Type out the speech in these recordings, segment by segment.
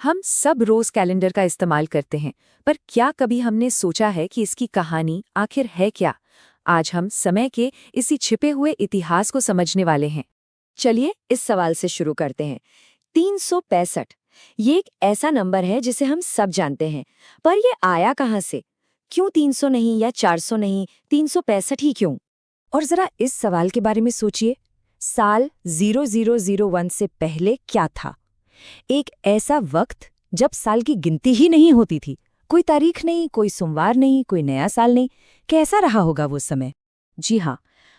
हम सब रोज कैलेंडर का इस्तेमाल करते हैं, पर क्या कभी हमने सोचा है कि इसकी कहानी आखिर है क्या? आज हम समय के इसी छिपे हुए इतिहास को समझने वाले हैं। चलिए इस सवाल से शुरू करते हैं। 365 ये एक ऐसा नंबर है जिसे हम सब जानते हैं, पर ये आया कहाँ से? क्यों 300 नहीं या 400 नहीं, 365 ही क्यों? और जरा इस सवाल के बारे में सोचिए, साल 0001 से पहले क्या था? एक ऐसा वक्त जब साल की गिनती ही नहीं होती थी, कोई तारीख नहीं, कोई सोमवार नहीं, कोई नया साल नहीं। कैसा रहा होगा वो समय? जी हाँ,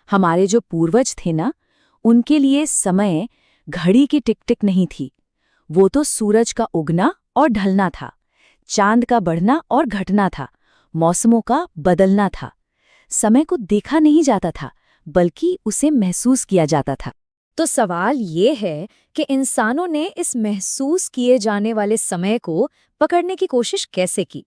हमारे जो पूर्वज थे ना, उनके लिए समय घड़ी की टिक टिक नहीं थी। वो तो सूरज का उगना और ढलना था, चांद का बढ़ना और घटना था, मौसमों का बदलना था। समय को देखा नहीं जाता था, बल्कि उसे महसूस किया जाता था। तो सवाल ये है कि इंसानों ने इस महसूस किए जाने वाले समय को पकड़ने की कोशिश कैसे की?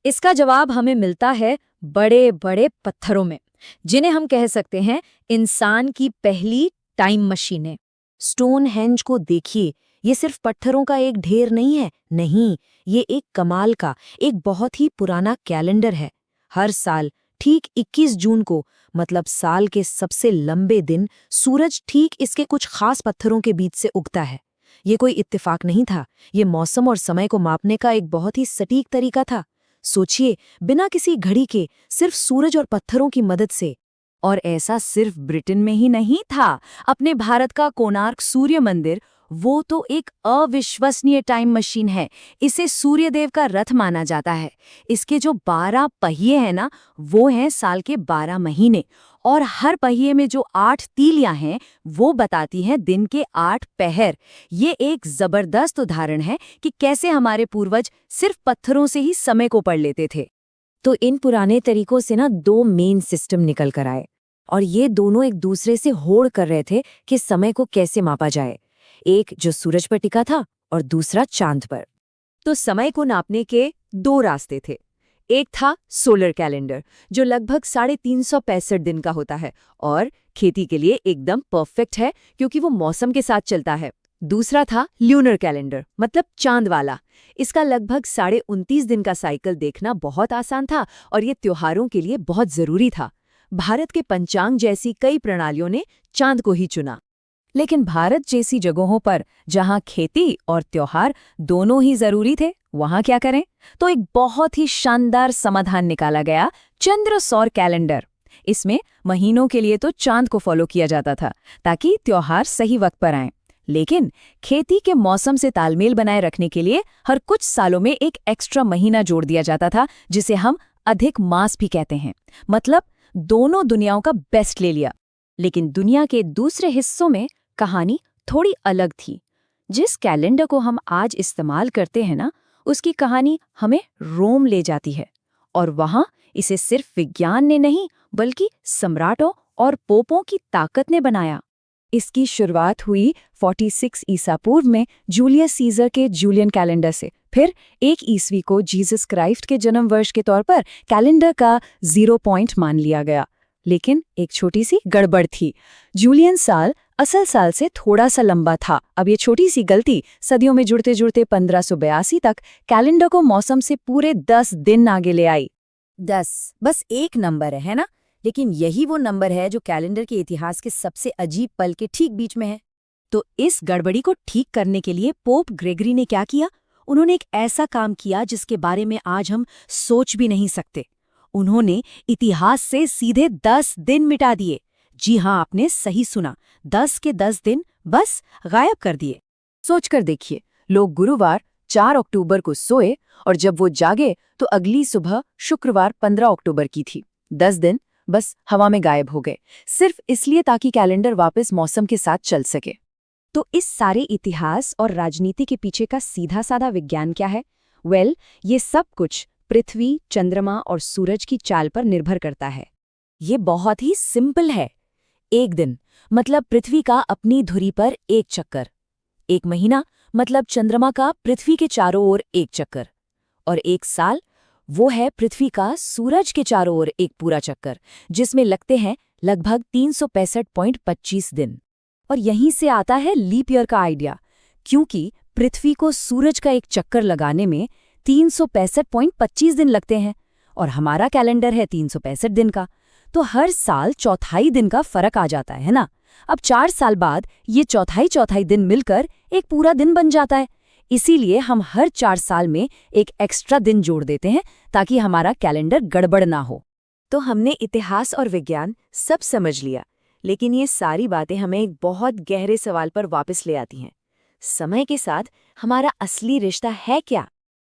इसका जवाब हमें मिलता है बड़े बड़े पत्थरों में, जिन्हें हम कह सकते हैं इंसान की पहली टाइम मशीनें। स्टोनहेंज को देखिए, ये सिर्फ पत्थरों का एक ढेर नहीं है। नहीं, ये एक कमाल का, एक बहुत ही पुराना कैलेंडर है। हर साल ठीक 21 जून को, मतलब साल के सबसे लंबे दिन, सूरज ठीक इसके कुछ खास पत्थरों के बीच से उगता है। ये कोई इत्तेफाक नहीं था, ये मौसम और समय को मापने का एक बहुत ही सटीक तरीका था। सोचिए, बिना किसी घड़ी के, सिर्फ सूरज और पत्थरों की मदद से। और ऐसा सिर्फ ब्रिटेन में ही नहीं था। अपने भारत का कोणार्क सूर्य मंदिर, वो तो एक अविश्वसनीय टाइम मशीन है। इसे सूर्यदेव का रथ माना जाता है। इसके जो 12 पहिए हैं ना, वो हैं साल के 12 महीने, और हर पहिए में जो 8 तीलियां हैं, वो बताती हैं दिन के 8 पहर। ये एक जबरदस्त उदाहरण है कि कैसे हमारे पूर्वज सिर्फ पत्थरों से ही समय को पढ़ लेते थे। तो इन पुराने तरीकों से ना दो मेन सिस्टम निकल कर आए, और ये दोनों एक दूसरे से होड़ कर रहे थे कि समय को कैसे मापा जाए। एक जो सूरज पर टिका था और दूसरा चांद पर। तो समय को नापने के दो रास्ते थे। एक था सोलर कैलेंडर, जो लगभग 365 दिन का होता है और खेती के लिए एकदम परफेक्ट है, क्योंकि वो मौसम के साथ चलता है। दूसरा था ल्यूनर कैलेंडर, मतलब चांद वाला। इसका लगभग 29.5 दिन का साइकिल देखना बहुत आसान था, और ये त्योहारों के लिए बहुत जरूरी था। भारत के पंचांग जैसी कई प्रणालियों ने चांद को ही चुना। लेकिन भारत जैसी जगहों पर, जहां खेती और त्योहार दोनों ही जरूरी थे, वहां क्या करें? तो एक बहुत ही शानदार समाधान निकाला गया, चंद्र सौर कैलेंडर। इसमें महीनों के लिए तो चांद को फॉलो किया जाता था, ताकि त्योहार सही वक्त पर आएं। लेकिन खेती के मौसम से तालमेल बनाए रखने के लिए हर कुछ सालों में एक एक्स्ट्रा महीना जोड़ दिया जाता था, जिसे हम अधिक मास भी कहते हैं। मतलब दोनों दुनियाओं का बेस्ट ले लिया। लेकिन दुनिया के दूसरे हिस्सों में कहानी थोड़ी अलग थी। जिस कैलेंडर को हम आज इस्तेमाल करते हैं ना, उसकी कहानी हमें रोम ले जाती है। और वहां इसे सिर्फ विज्ञान ने नहीं, बल्कि सम्राटों और पोपों की ताकत ने बनाया। इसकी शुरुआत हुई 46 ईसा पूर्व में जूलियस सीजर के जूलियन कैलेंडर से। फिर 1 ईस्वी को जीसस क्राइस्ट के जन्म वर्ष के तौर पर कैलेंडर का 0 पॉइंट मान लिया गया। लेकिन एक छोटी सी गड़बड़ थी। जूलियन साल असल साल से थोड़ा सा लंबा था। अब ये छोटी सी गलती सदियों में जुड़ते जुड़ते 1582 तक कैलेंडर को मौसम से पूरे 10 दिन आगे ले आई। 10 बस एक नंबर है ना? लेकिन यही वो नंबर है जो कैलेंडर के इतिहास के सबसे अजीब पल के ठीक बीच में है। तो इस गड़बड़ी को ठीक करने के लिए पोप ग्रेगरी ने क्या किया? उन्होंने एक ऐसा काम किया जिसके बारे में आज हम सोच भी नहीं सकते। उन्होंने इतिहास से सीधे 10 दिन मिटा दिए। जी हाँ, आपने सही सुना, 10 के 10 दिन बस गायब कर दिए। सोचकर देखिए, लोग गुरुवार 4 अक्टूबर को सोए, और जब वो जागे तो अगली सुबह शुक्रवार 15 अक्टूबर की थी। 10 दिन बस हवा में गायब हो गए, सिर्फ इसलिए ताकि कैलेंडर वापस मौसम के साथ चल सके। तो इस सारे इतिहास और राजनीति के पीछे का सीधा साधा विज्ञान क्या है? ये सब कुछ पृथ्वी, चंद्रमा और सूरज की चाल पर निर्भर करता है। ये बहुत ही सिंपल है। एक दिन मतलब पृथ्वी का अपनी धुरी पर एक चक्कर, एक महीना मतलब चंद्रमा का पृथ्वी के चारों ओर एक चक्कर, और एक साल वो है पृथ्वी का सूरज के चारों ओर एक पूरा चक्कर, जिसमें लगते हैं लगभग 365.25 दिन। और यहीं से आता है लीप ईयर का आइडिया, क्योंकि पृथ्वी को सूरज का एक चक्कर लगाने में 365.25 दिन लगते हैं और हमारा कैलेंडर है 365 दिन का। तो हर साल चौथाई दिन का फर्क आ जाता है ना। अब 4 साल बाद ये चौथाई दिन मिलकर एक पूरा दिन बन जाता है। इसीलिए हम हर 4 साल में एक एक्स्ट्रा दिन जोड़ देते हैं ताकि हमारा कैलेंडर गड़बड़ ना हो। तो हमने इतिहास और विज्ञान सब समझ लिया, लेकिन ये सारी बातें हमें एक बहुत गहरे सवाल पर वापस ले आती हैं। समय के साथ हमारा असली रिश्ता है क्या?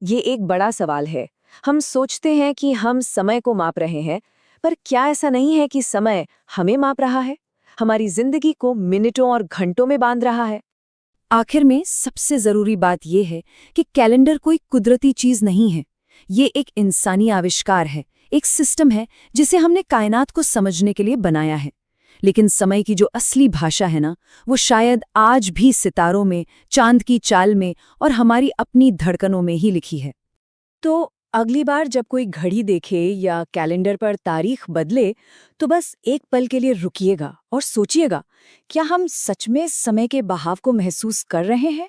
ये एक बड़ा सवाल है। हम सोचते हैं कि हम समय को माप रहे हैं, पर क्या ऐसा नहीं है कि समय हमें माप रहा है, हमारी जिंदगी को मिनटों और घंटों में बांध रहा है? आखिर में सबसे जरूरी बात यह है कि कैलेंडर कोई कुदरती चीज नहीं है। ये एक इंसानी आविष्कार है, एक सिस्टम है जिसे हमने कायनात को समझने के लिए बनाया है। लेकिन समय की जो असली भाषा है ना, वो शायद आज भी सितारों में, चांद की चाल में और हमारी अपनी धड़कनों में ही लिखी है। तो अगली बार जब कोई घड़ी देखे या कैलेंडर पर तारीख बदले, तो बस एक पल के लिए रुकिएगा और सोचिएगा, क्या हम सच में समय के बहाव को महसूस कर रहे हैं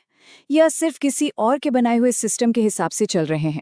या सिर्फ किसी और के बनाए हुए सिस्टम के हिसाब से चल रहे हैं?